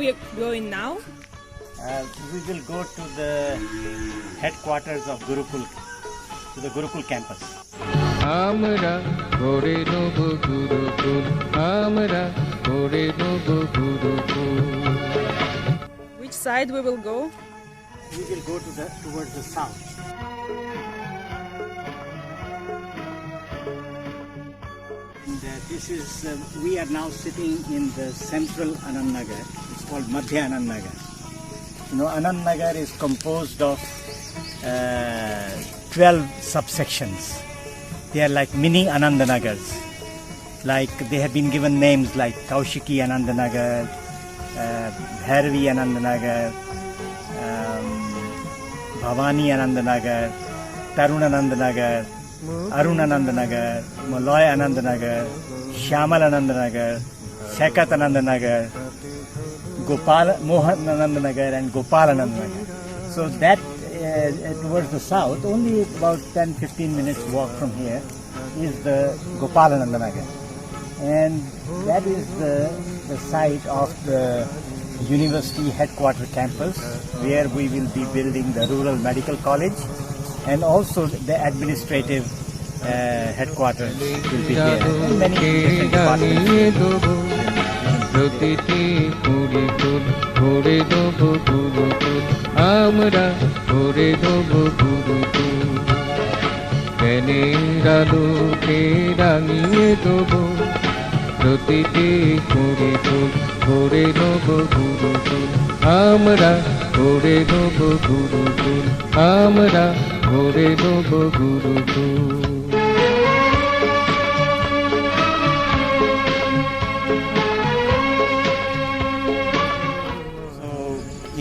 we going now? We will go to the headquarters of Gurukul, to the Gurukul campus. Amra gore nobo Gurukul, Amra gore nobo Gurukul. Which side we will go? We will go towards the south. And this is, we are now sitting in the central Anand Nagar. It's called Madhya Anand Nagar. You know, Anand Nagar is composed of 12 subsections. They are like mini Anand Nagars. Like they have been given names like Kaushiki Anand Nagar, Bhairavi Anand Nagar, Bhavani Anand Nagar, Tarun Anand Nagar, Arun Anand Nagar, Maloy Anand Nagar, Shyamal Anand Nagar, Shekat Anand Nagar, Gopal Mohan Anand Nagar and Gopal Anand Nagar. So that towards the south, only about 10-15 minutes walk from here, is the Gopalananda Nagar. And that is the site of the university headquarter campus, where we will be building the rural medical college, and also the administrative headquarters will be here. And many different departments. প্রতিটি কুড়ি ফুল ভরে দেবো গুরুকুল, আমরা ভরে দেবো গুরুকুল। জ্ঞানের আলোকে রাঙিয়ে দেবো প্রতিটি কুড়ি ফুল ভরে দেবো গুরুকুল, আমরা ভরে দেবো গুরুকুল, আমরা ভরে দেবো Gurukul.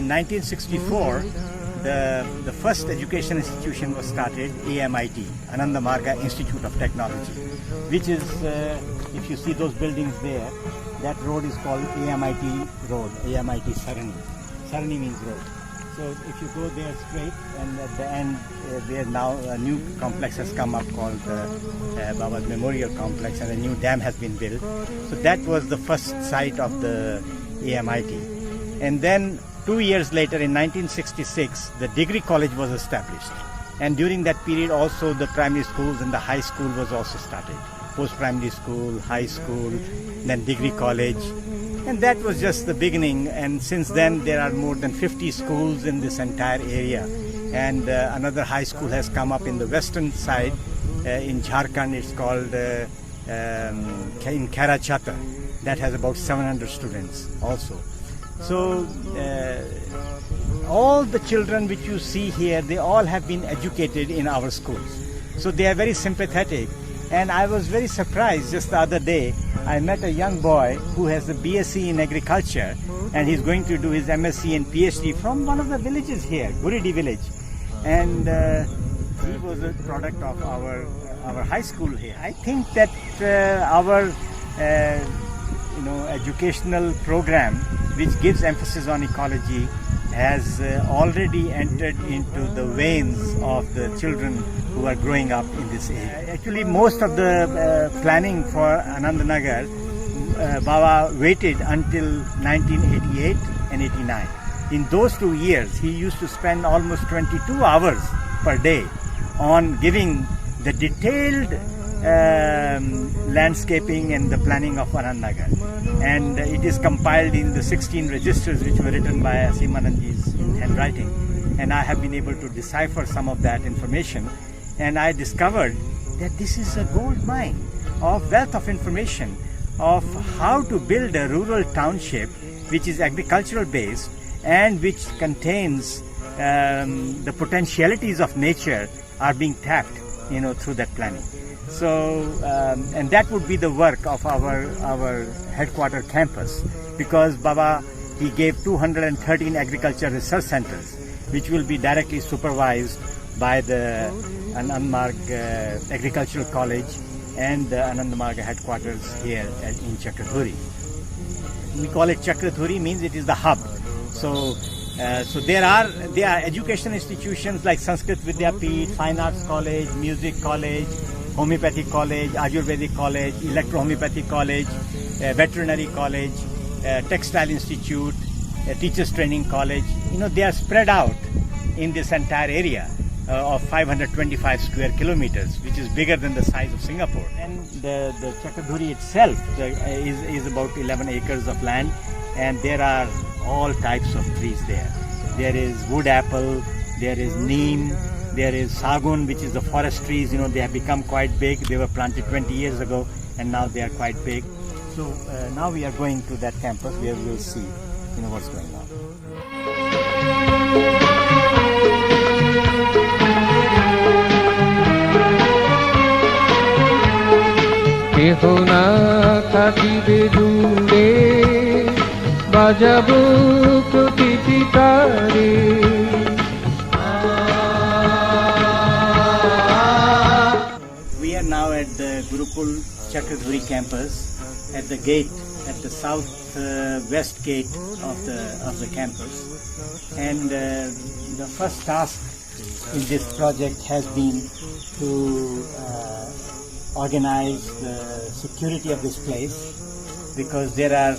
In 1964, the first education institution was started, AMIT, Ananda Marga Institute of Technology, which is, if you see those buildings there, that road is called AMIT Road, AMIT Sarani. Sarani means road. So if you go there straight, and at the end, where now a new complex has come up called Baba's Memorial Complex, and a new dam has been built. So that was the first site of the AMIT. And then 2 years later, in 1966, the degree college was established. And during that period also the primary schools and the high school was also started. Post-primary school, high school, then degree college. And that was just the beginning. And since then there are more than 50 schools in this entire area. And another high school has come up in the western side, in Jharkhand. It's called in Karachata. That has about 700 students also. So all the children which you see here, they all have been educated in our schools. So they are very sympathetic. And I was very surprised just the other day. I met a young boy who has a BSc in agriculture, and he's going to do his MSc and PhD from one of the villages here, Guridi village. And he was a product of our high school here. I think that our educational program, which gives emphasis on ecology, has already entered into the veins of the children who are growing up in this area. Actually, most of the planning for Anand Nagar, Baba waited until 1988 and 89. In those 2 years, he used to spend almost 22 hours per day on giving the detailed landscaping and the planning of Anand Nagar. And it is compiled in the 16 registers which were written by Asimananji's handwriting. And I have been able to decipher some of that information. And I discovered that this is a gold mine of wealth of information of how to build a rural township which is agricultural based and which contains the potentialities of nature are being tapped, through that planning. So, and that would be the work of our headquarter campus, because Baba, he gave 213 agriculture research centers, which will be directly supervised by the Anand Marg Agricultural College and the Anand Marg headquarters here in Chakradhuri. We call it Chakradhuri, means it is the hub. So there are education institutions like Sanskrit Vidyapeeth, Fine Arts College, Music College, Homeopathic College, Ayurvedic College, Electro-Homeopathic College, Veterinary College, Textile Institute, a teachers training college. They are spread out in this entire area of 525 square kilometers, which is bigger than the size of Singapore. And the Chakradhuri itself is about 11 acres of land, and there are all types of trees there. There is wood apple, there is neem, there is sagun, which is the forest trees. They have become quite big. They were planted 20 years ago, and now they are quite big. So now we are going to that campus where we will see what's going on. কেহ না থাকিবে দূরে বাজাবো প্রতিটি তারে We are now at the Gurukul Chakradhuri campus, at the gate, at the south-west gate of the campus. And the first task in this project has been to organize the security of this place, because there are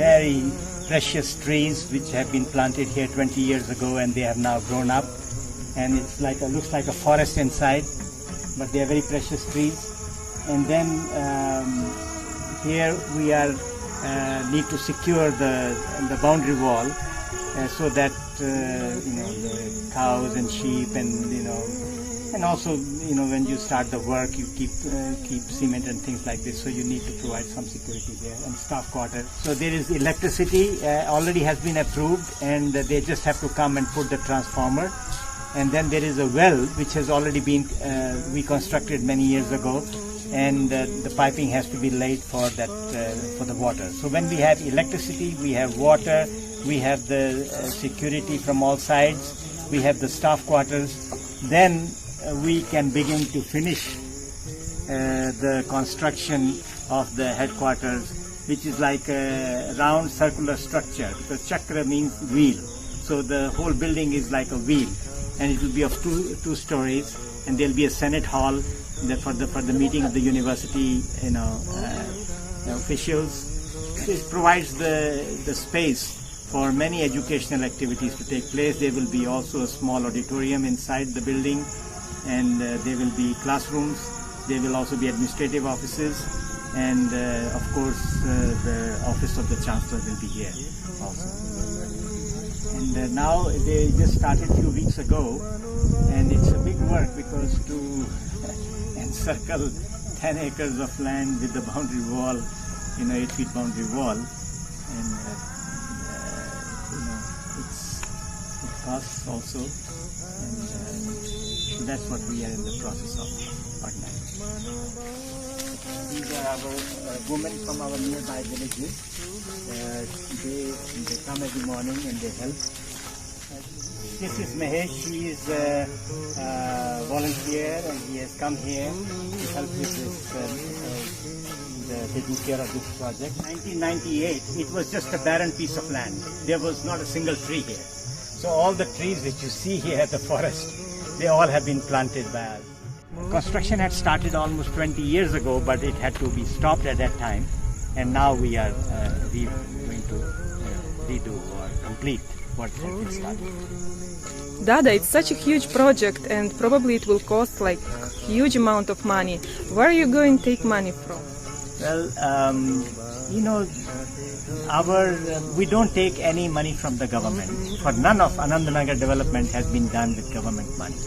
very precious trees which have been planted here 20 years ago, and they have now grown up, and it's looks like a forest inside, but they are very precious trees. And then here we need to secure the boundary wall so that the cows and sheep and also when you start the work you keep cement and things like this, so you need to provide some security there, and staff quarter. So there is electricity already has been approved, and they just have to come and put the transformer. And then there is a well which has already been we constructed many years ago, and the piping has to be laid for that for the water. So when we have electricity, we have water, we have the security from all sides, we have the staff quarters, then we can begin to finish the construction of the headquarters, which is like a round circular structure, because chakra means wheel. So the whole building is like a wheel, and it will be of two stories, and there will be a Senate hall for the meeting of the university officials. It provides the space for many educational activities to take place. There will be also a small auditorium inside the building, and there will be classrooms. There will also be administrative offices, and of course the office of the Chancellor will be here also. And now they just started a few weeks ago, and it's a big work, because to encircle 10 acres of land with the boundary wall, 8-feet boundary wall, and it costs also, and so that's what we are in the process of organizing. These are our women from our nearby villages. They come every morning and they help. This is Mahesh. He is a volunteer, and he has come here to help with this, taking care of this project. 1998, it was just a barren piece of land. There was not a single tree here. So all the trees that you see here at the forest, they all have been planted by us. Construction had started almost 20 years ago, but it had to be stopped at that time, and now we are going to redo or complete what has been started. Dada, it's such a huge project, and probably it will cost like huge amount of money. Where are you going to take money from? Well, we don't take any money from the government. For none of Anandanagar development has been done with government money.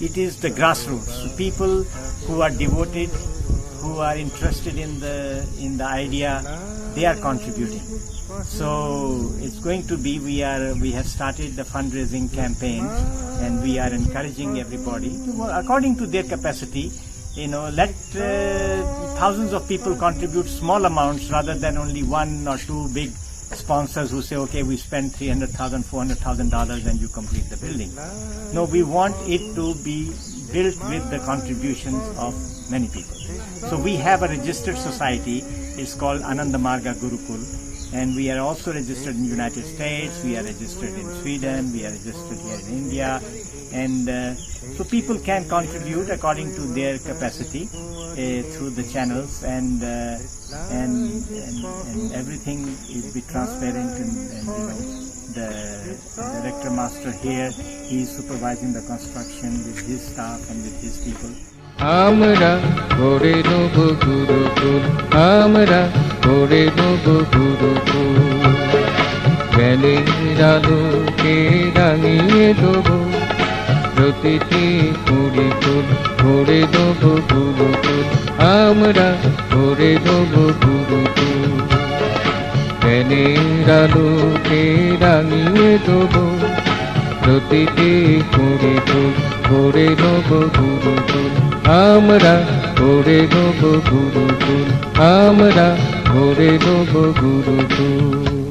It is the grassroots, people who are devoted, who are interested in the idea, they are contributing. So it's going to be, we have started the fundraising campaign, and we are encouraging everybody to, according to their capacity, let thousands of people contribute small amounts rather than only one or two big sponsors who say, okay, we spend $300,000, $400,000 and you complete the building. No, we want it to be built with the contributions of many people. So we have a registered society. It's called Ananda Marga Gurukul, and we are also registered in the United States, we are registered in Sweden, we are registered here in India, and so people can contribute according to their capacity through the channels, and and everything is be transparent and the director master here, he is supervising the construction with his staff and with his people. আমরা গড়ে নেব গুরুকুল, আমরা গড়ে নেব গুরুকুল, জ্ঞানের আলোকে রাঙিয়ে দেব প্রতিটি কুড়ি ফুল, গড়ে নেব গুরুকুল, আমরা গড়ে নেব গুরুকুল, জ্ঞানের আলোকে রাঙিয়ে দেব প্রতিটি কুড়ি ফুল, গড়ে নেব গুরুকুল, আমরা গড়ে নেব গুরুকুল, আমরা গড়ে নেব গুরুকুল।